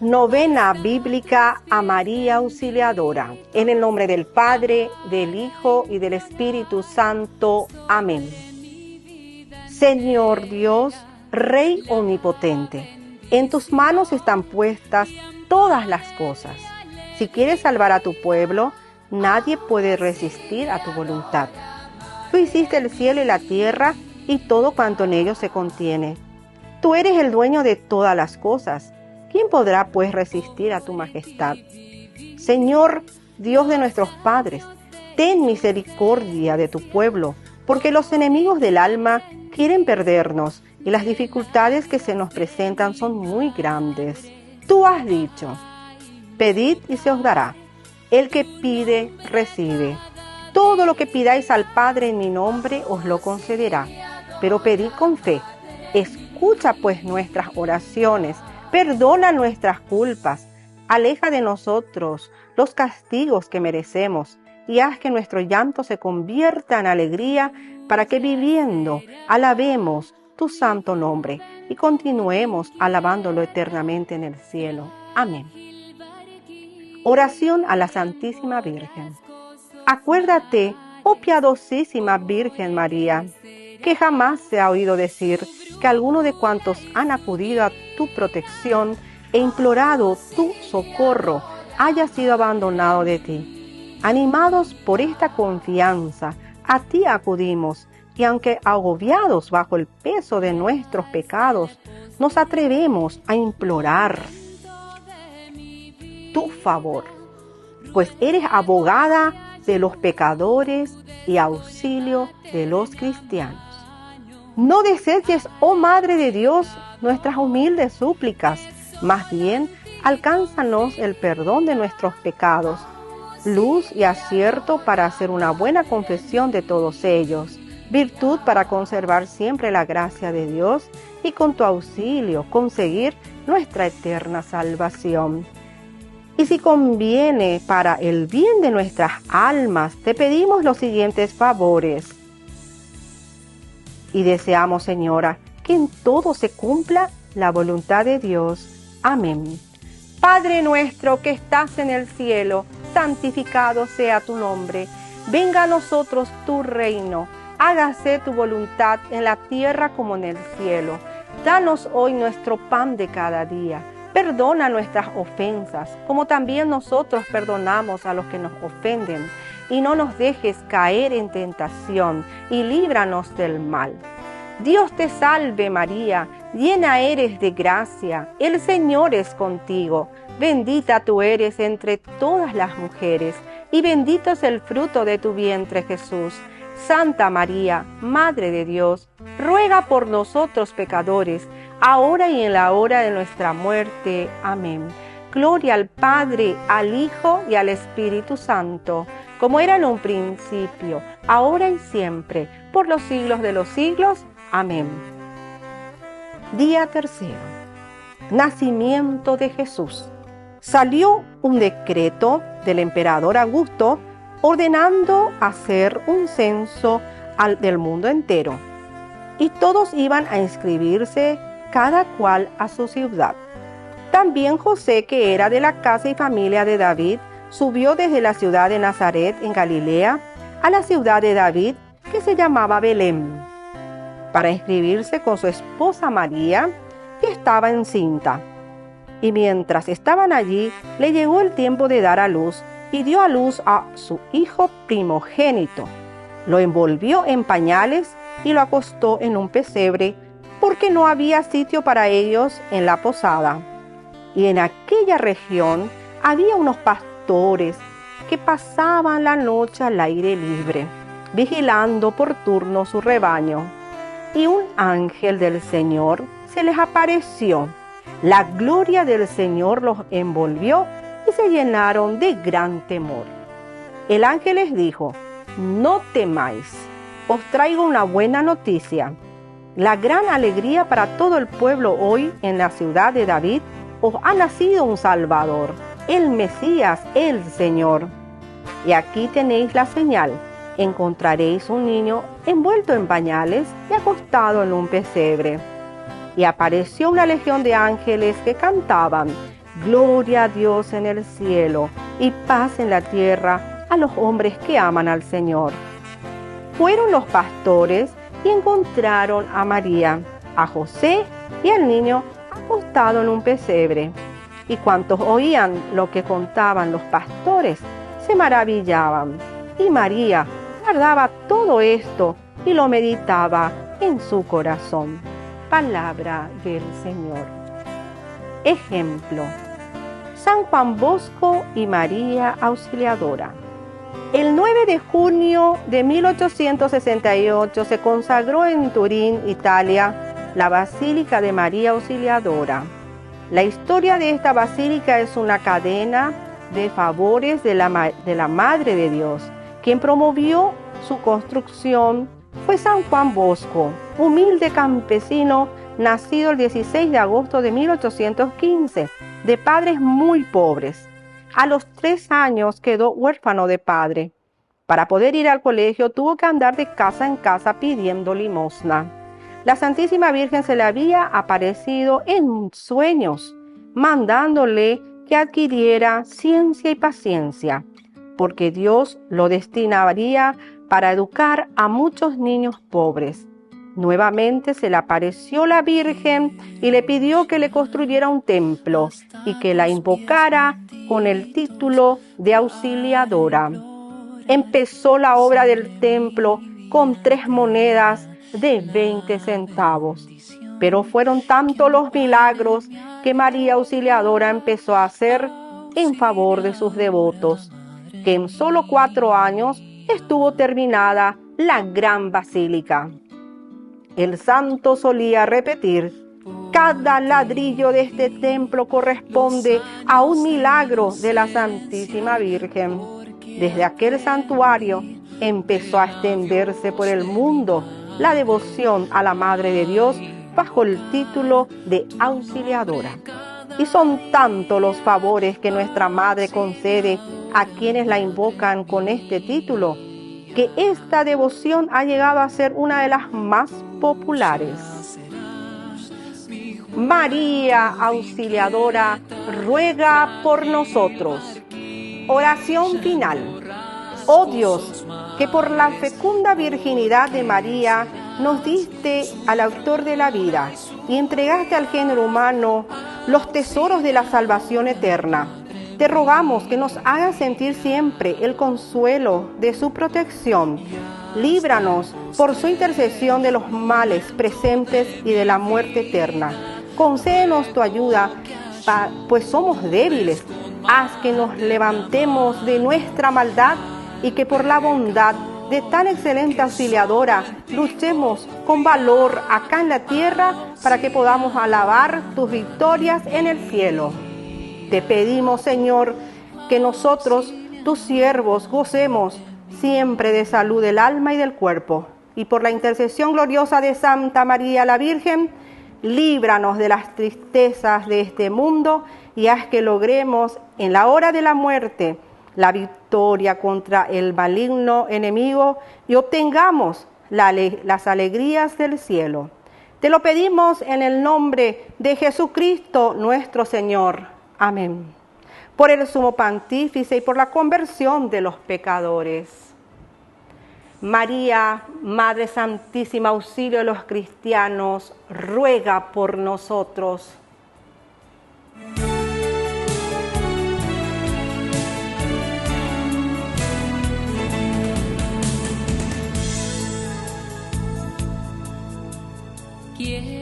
Novena bíblica a María Auxiliadora. En el nombre del Padre, del Hijo y del Espíritu Santo. Amén. Señor Dios, Rey omnipotente, en tus manos están puestas todas las cosas. Si quieres salvar a tu pueblo, nadie puede resistir a tu voluntad. Tú hiciste el cielo y la tierra y todo cuanto en ellos se contiene. Tú eres el dueño de todas las cosas. ¿Quién podrá, pues, resistir a tu majestad? Señor, Dios de nuestros padres, ten misericordia de tu pueblo, porque los enemigos del alma quieren perdernos y las dificultades que se nos presentan son muy grandes. Tú has dicho, pedid y se os dará. El que pide, recibe. Todo lo que pidáis al Padre en mi nombre os lo concederá. Pero pedid con fe. Escucha pues nuestras oraciones. Perdona nuestras culpas, aleja de nosotros los castigos que merecemos y haz que nuestro llanto se convierta en alegría para que viviendo alabemos tu santo nombre y continuemos alabándolo eternamente en el cielo. Amén. Oración a la Santísima Virgen. Acuérdate, oh piadosísima Virgen María, que jamás se ha oído decir que alguno de cuantos han acudido a tu protección e implorado tu socorro haya sido abandonado de ti. Animados por esta confianza, a ti acudimos y aunque agobiados bajo el peso de nuestros pecados, nos atrevemos a implorar tu favor, pues eres abogada de los pecadores y auxilio de los cristianos. No deseches, oh Madre de Dios, nuestras humildes súplicas, más bien alcánzanos el perdón de nuestros pecados, luz y acierto para hacer una buena confesión de todos ellos, virtud para conservar siempre la gracia de Dios y con tu auxilio conseguir nuestra eterna salvación. Y si conviene para el bien de nuestras almas, te pedimos los siguientes favores. Y deseamos, Señora, que en todo se cumpla la voluntad de Dios. Amén. Padre nuestro que estás en el cielo, santificado sea tu nombre. Venga a nosotros tu reino. Hágase tu voluntad en la tierra como en el cielo. Danos hoy nuestro pan de cada día. Perdona nuestras ofensas, como también nosotros perdonamos a los que nos ofenden. Y no nos dejes caer en tentación, y líbranos del mal. Dios te salve María, llena eres de gracia, el Señor es contigo. Bendita tú eres entre todas las mujeres, y bendito es el fruto de tu vientre Jesús. Santa María, Madre de Dios, ruega por nosotros pecadores, ahora y en la hora de nuestra muerte. Amén. Gloria al Padre, al Hijo y al Espíritu Santo, como era en un principio, ahora y siempre, por los siglos de los siglos. Amén. Día tercero. Nacimiento de Jesús. Salió un decreto del emperador Augusto ordenando hacer un censo del mundo entero, y todos iban a inscribirse, cada cual a su ciudad. También José, que era de la casa y familia de David, subió desde la ciudad de Nazaret en Galilea a la ciudad de David, que se llamaba Belén, para inscribirse con su esposa María, que estaba encinta. Y mientras estaban allí, le llegó el tiempo de dar a luz, y dio a luz a su hijo primogénito. Lo envolvió en pañales y lo acostó en un pesebre, porque no había sitio para ellos en la posada. Y en aquella región había unos pastores que pasaban la noche al aire libre, vigilando por turno su rebaño. Y un ángel del Señor se les apareció. La gloria del Señor los envolvió y se llenaron de gran temor. El ángel les dijo: no temáis, os traigo una buena noticia. La gran alegría para todo el pueblo hoy en la ciudad de David. Os ha nacido un Salvador, el Mesías, el Señor. Y aquí tenéis la señal. Encontraréis un niño envuelto en pañales y acostado en un pesebre. Y apareció una legión de ángeles que cantaban: Gloria a Dios en el cielo y paz en la tierra a los hombres que aman al Señor. Fueron los pastores y encontraron a María, a José y al niño acostado en un pesebre. Y cuantos oían lo que contaban los pastores, se maravillaban. Y María guardaba todo esto y lo meditaba en su corazón. Palabra del Señor. Ejemplo: San Juan Bosco y María Auxiliadora. El 9 de junio de 1868 se consagró en Turín, Italia, la Basílica de María Auxiliadora. La historia de esta basílica es una cadena de favores de la Madre de Dios. Quien promovió su construcción fue San Juan Bosco, humilde campesino nacido el 16 de agosto de 1815, de padres muy pobres. A los 3 años quedó huérfano de padre. Para poder ir al colegio tuvo que andar de casa en casa pidiendo limosna. La Santísima Virgen se le había aparecido en sueños, mandándole que adquiriera ciencia y paciencia, porque Dios lo destinaría para educar a muchos niños pobres. Nuevamente se le apareció la Virgen y le pidió que le construyera un templo y que la invocara con el título de Auxiliadora. Empezó la obra del templo con 3 monedas de 20 centavos. Pero fueron tantos los milagros que María Auxiliadora empezó a hacer en favor de sus devotos, que en solo 4 años estuvo terminada la gran basílica. El santo solía repetir: cada ladrillo de este templo corresponde a un milagro de la Santísima Virgen. Desde aquel santuario empezó a extenderse por el mundo la devoción a la Madre de Dios bajo el título de Auxiliadora. Y son tantos los favores que nuestra Madre concede a quienes la invocan con este título, que esta devoción ha llegado a ser una de las más populares. María Auxiliadora, ruega por nosotros. Oración final. Oh Dios, que por la fecunda virginidad de María nos diste al autor de la vida y entregaste al género humano los tesoros de la salvación eterna. Te rogamos que nos hagas sentir siempre el consuelo de su protección. Líbranos por su intercesión de los males presentes y de la muerte eterna. Concédenos tu ayuda, pues somos débiles. Haz que nos levantemos de nuestra maldad y que por la bondad de tan excelente auxiliadora luchemos con valor acá en la tierra para que podamos alabar tus victorias en el cielo. Te pedimos, Señor, que nosotros, tus siervos, gocemos siempre de salud del alma y del cuerpo. Y por la intercesión gloriosa de Santa María la Virgen, líbranos de las tristezas de este mundo y haz que logremos en la hora de la muerte la victoria contra el maligno enemigo y obtengamos las alegrías del cielo. Te lo pedimos en el nombre de Jesucristo nuestro Señor. Amén. Por el Sumo Pontífice y por la conversión de los pecadores. María, Madre Santísima, auxilio de los cristianos, ruega por nosotros. Yeah.